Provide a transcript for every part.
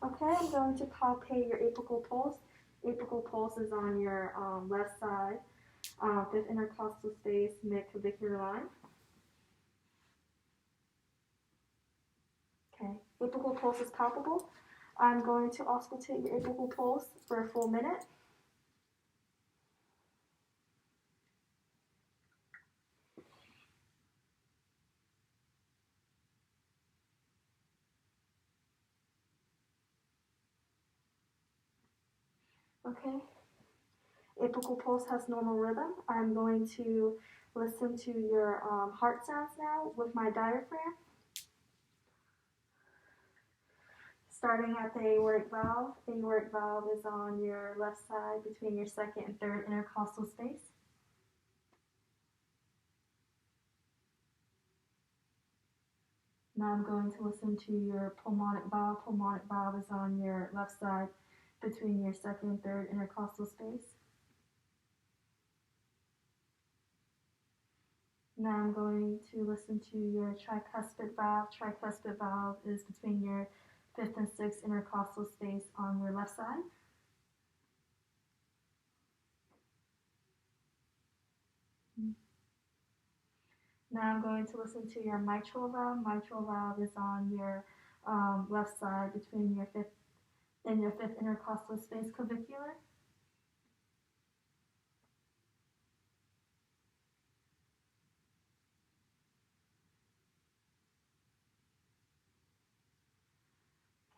Okay, I'm going to palpate your apical pulse. Apical pulse is on your left side, fifth intercostal space, mid-clavicular line. Okay, apical pulse is palpable. I'm going to auscultate your apical pulse for a full minute. Okay, apical pulse has normal rhythm. I'm going to listen to your heart sounds now with my diaphragm. Starting at the aortic valve. The aortic valve is on your left side between your second and third intercostal space. Now I'm going to listen to your pulmonic valve. Pulmonic valve is on your left side between your second and third intercostal space. Now I'm going to listen to your tricuspid valve. Tricuspid valve is between your fifth and sixth intercostal space on your left side. Now I'm going to listen to your mitral valve. Mitral valve is on your left side between your fifth intercostal space clavicular.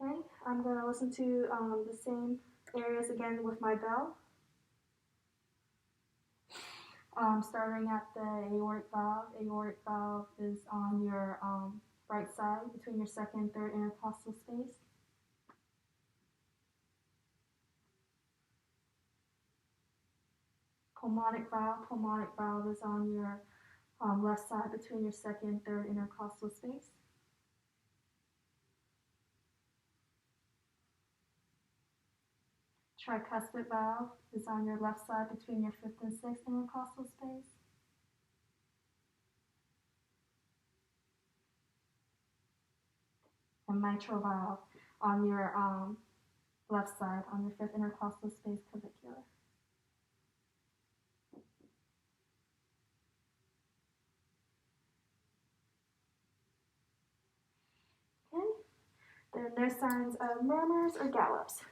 Okay, I'm going to listen to the same areas again with my bell. Starting at the aortic valve. Aortic valve is on your right side between your second and third intercostal space. Pulmonic valve. Pulmonic valve is on your left side between your second and third intercostal space. Tricuspid valve is on your left side between your fifth and sixth intercostal space. And mitral valve on your left side on your fifth intercostal space clavicular. Okay, there are no signs of murmurs or gallops.